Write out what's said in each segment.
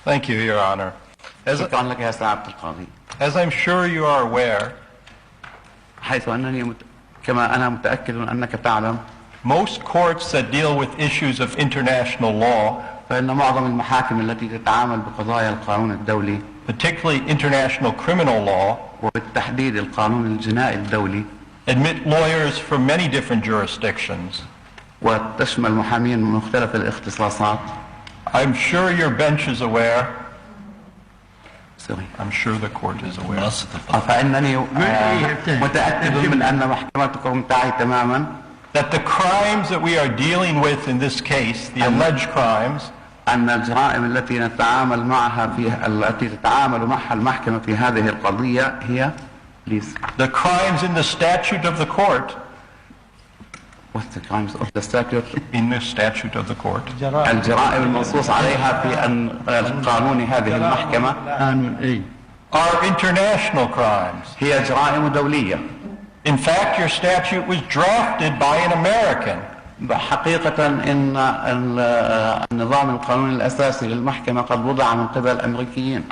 Thank you, Your Honor. شكرا لك يا سعادة القاضي. As I'm sure you are aware, حيث أنني كما أنا متأكد أنك تعلم most courts that deal with issues of international law, فإن معظم المحاكم التي تتعامل بقضايا القانون الدولي, particularly international criminal law, وبالتحديد القانون الجنائي الدولي, admit lawyers from many different jurisdictions. وتشمل محامين من مختلف الاختصاصات. I'm sure your bench is aware. Sorry. I'm sure the court is aware. فإنني متأكد من أن محكمتكم تعي تماما that the crimes that we are dealing with in this case, the alleged crimes, أن الجرائم التي نتعامل معها التي تتعامل معها المحكمة في هذه القضية هي the crimes in the statute of the court. What's the crimes of the statute? In the statute of the court. الجرائم المنصوص عليها في قانون هذه المحكمة are international crimes. هي جرائم دولية. In fact, your statute was drafted by an American. حقيقة إن النظام القانوني الأساسي للمحكمة قد وضع من قبل أمريكيين.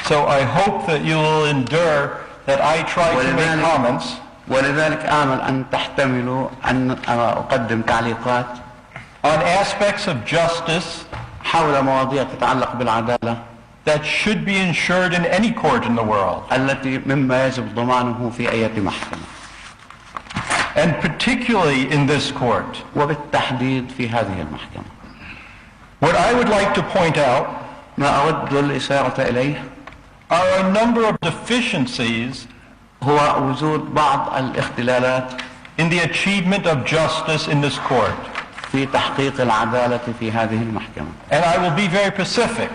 So I hope that you will endure that I try to make comments. ولذلك آمل أن تحتملوا أن أقدم تعليقات on aspects of justice حول مواضيع تتعلق بالعدالة that should be ensured in any court in the world. التي مما يجب ضمانه في أي محكمة. And particularly in this court. وبالتحديد في هذه المحكمة. What I would like to point out ما أود الإشارة إليه are a number of deficiencies هو وجود بعض الاختلالات in the achievement of justice in this court. في تحقيق العدالة في هذه المحكمة. And I will be very specific.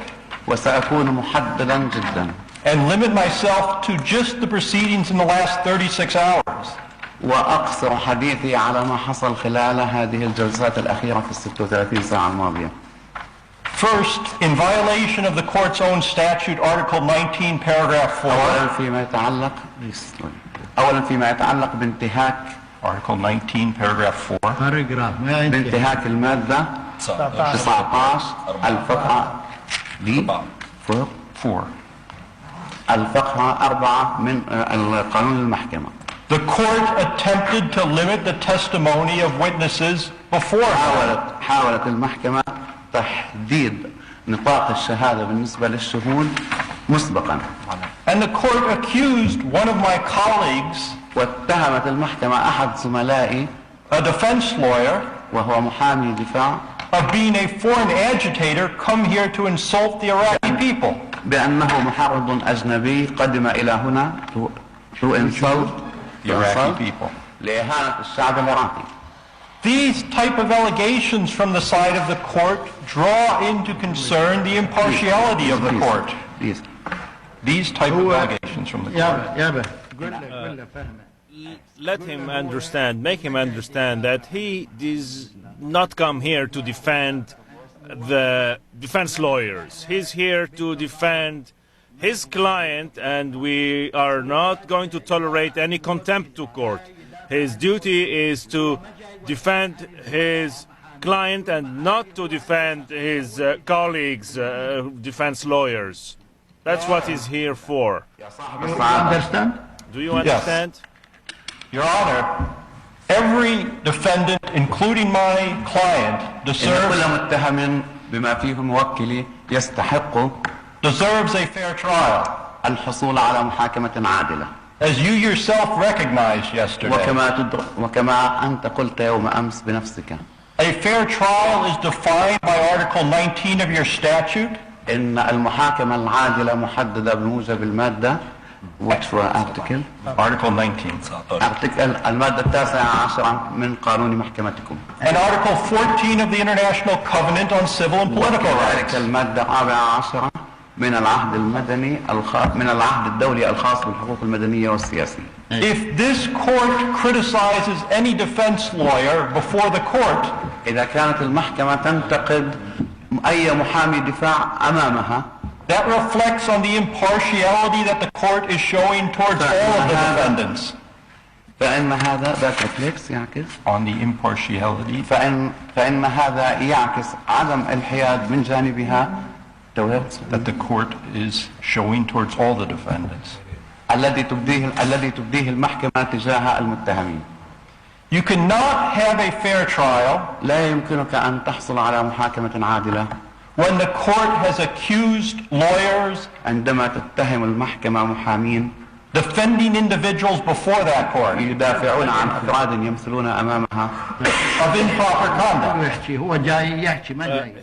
وسأكون محددا جدا. And limit myself to just the proceedings in the last 36 hours. وأقصر حديثي على ما حصل خلال هذه الجلسات الأخيرة في 36 ساعة الماضية. First, in violation of the court's own statute, Article 19, Paragraph 4. أولا فيما يتعلق بانتهاك Article 19, Paragraph 4. بانتهاك المادة 19 الفقرة دي 4 الفقرة 4 من القانون المحكمة. The court attempted to limit the testimony of witnesses before. حاولت المحكمة تحديد نطاق الشهادة بالنسبة للشهود مسبقا. And the court accused one of my colleagues, واتهمت المحكمة أحد زملائي, a defense lawyer, وهو محامي دفاع, of being a foreign agitator come here to insult the Iraqi people. بأنه محرض أجنبي قدم إلى هنا to insult the Iraqi people. لإهانة الشعب العراقي. These type of allegations from the side of the court draw into concern the impartiality of the court. These type of allegations from the court. Let him understand, make him understand that he does not come here to defend the defense lawyers. He's here to defend his client, and we are not going to tolerate any contempt to court. His duty is to defend his client and not to defend his colleagues, defense lawyers. That's what he's here for. Understand? Do you understand? Yes. Your Honor, every defendant, including my client, deserves a fair trial. الحصول على محاكمة عادلة. As you yourself recognized yesterday. وكما أنت قلت يوم أمس بنفسك. A fair trial is defined by Article 19 of your statute. إن المحاكمة العادلة محددة بموجب المادة. Which article? Article 19. المادة 19 من قانون محكمتكم. And Article 14 of the International Covenant on Civil and Political Rights. المادة 14 من العهد المدني من العهد الدولي الخاص بالحقوق المدنية والسياسية. If this court criticizes any defense lawyer before the court, إذا كانت المحكمة تنتقد أي محامي دفاع أمامها, that reflects on the impartiality that the court is showing towards all of the defendants. فإن هذا that reflects يعكس on the impartiality. فإن هذا يعكس عدم الحياد من جانبها that the court is showing towards all the defendants. الذي تبديه المحكمة تجاه المتهمين. You cannot have a fair trial لا يمكنك أن تحصل على محاكمة عادلة when the court has accused lawyers عندما تتهم المحكمة محامين defending individuals before that court يدافعون عن أفراد يمثلون أمامها of improper conduct.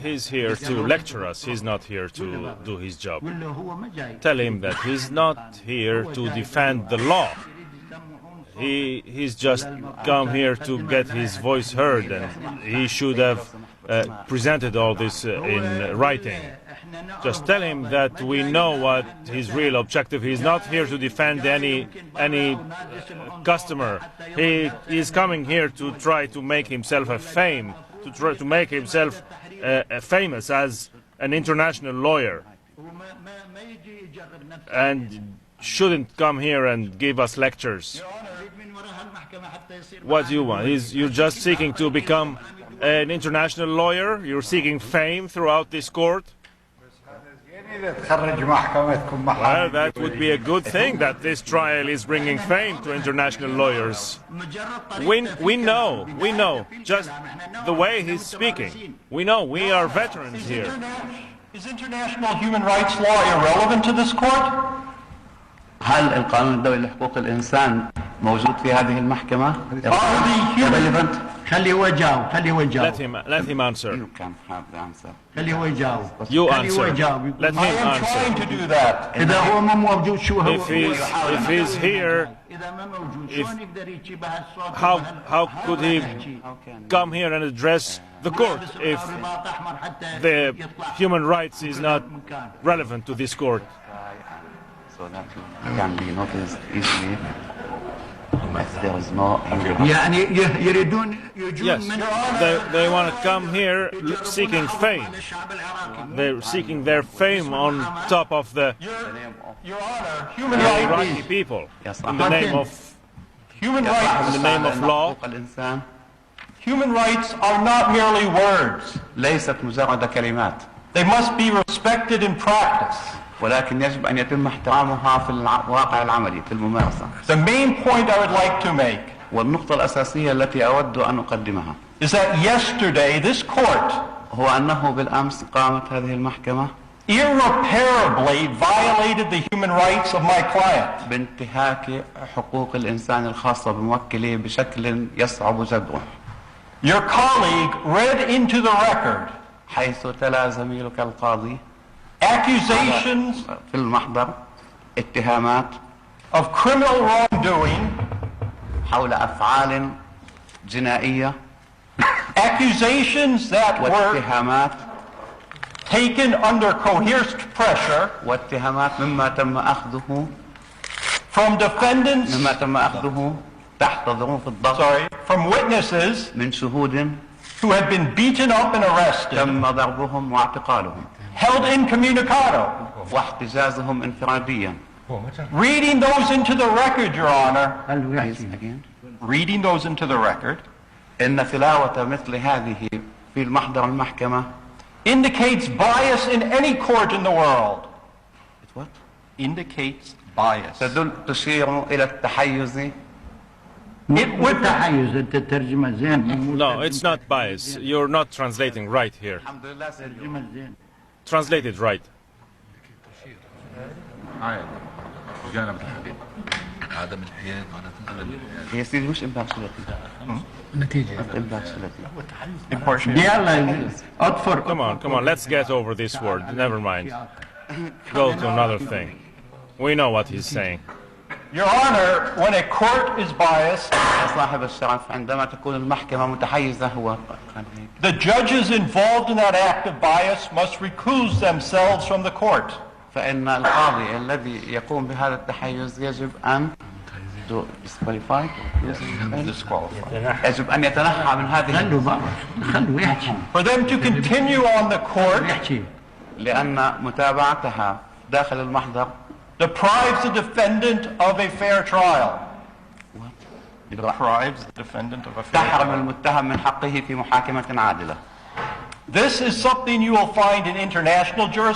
He's here to lecture us. He's not here to do his job. Tell him that he's not here to defend the law. He's just come here to get his voice heard, and he should have presented all this in writing. Just tell him that we know what his real objective is. He's not here to defend any customer. He is coming here to try to make himself a fame, to try to make himself famous as an international lawyer, and shouldn't come here and give us lectures. What do you want? You're just seeking to become an international lawyer? You're seeking fame throughout this court? Well, that would be a good thing, that this trial is bringing fame to international lawyers. We know, just the way he's speaking. We know, we are veterans here. Is international human rights law irrelevant to this court? هل القانون الدولي لحقوق الإنسان موجود في هذه المحكمة؟ خليه يجاوب. Let him answer. You can have the answer. خليه يجاوب. You answer. Let him I am trying answer. to do that. إذا هو ما موجود شو هو؟ If he's here, إذا ما موجود شو نقدر يجيبها الصوت؟ how could he come here and address the court if the human rights is not relevant to this court? So that can be noticed easily if there is no... يعني يريدون يجون Yes, من they want to come here seeking fame. They're seeking their fame on top of the Your Honor, human Iraqi rights, people. Yes, In the name of human in rights, the name of law. حقوق الإنسان human rights are not merely words. ليست مجرد كلمات They must be respected in practice. ولكن يجب أن يتم احترامها في الواقع العملي في الممارسة. The main point I would like to make والنقطة الأساسية التي أود أن أقدمها is that yesterday this court هو أنه بالأمس قامت هذه المحكمة irreparably violated the human rights of my client. بانتهاك حقوق الإنسان الخاصة بموكلي بشكل يصعب جبره. Your colleague read into the record حيث تلا زميلك القاضي accusations في المحضر اتهامات of criminal wrongdoing, حول أفعال جنائية accusations that were واتهامات taken under coerced pressure واتهامات مما تم أخذه تحت ظروف الضغط from witnesses من شهود who had been beaten up and arrested, تم ضربهم واعتقالهم held incommunicado. واحتجازهم انفراديا. Reading those into the record, Your Honor, Again. reading those into the record إن تلاوة مثل هذه في المحضر المحكمة indicates bias in any court in the world. What? Indicates bias. تشير إلى التحيز. It would تحيز أنت ترجمة زين. No, it's not bias. You're not translating right here. ترجمة زين. Translate it right. عدم الحياد هي سيدي مش impartiality. النتيجة impartiality. يلا أطفر. Come on, let's get over this word. Never mind. Go to another thing. We know what he's saying. Your Honor, when a court is biased, صاحب الشرف عندما تكون المحكمة متحيزة هو the judges involved in that act of bias must recuse themselves from the court. فإن القاضي الذي يقوم بهذا التحيز يجب أن disqualify يجب أن يتنحى من هذه خلوا يحكي. For them to continue on the court يحكي. لأن متابعتها داخل المحضر deprives the defendant of a fair trial. Deprives the defendant of a fair تحرم trial. المتهم من حقه في محاكمة عادلة. This is something you will find in international jurisprudence.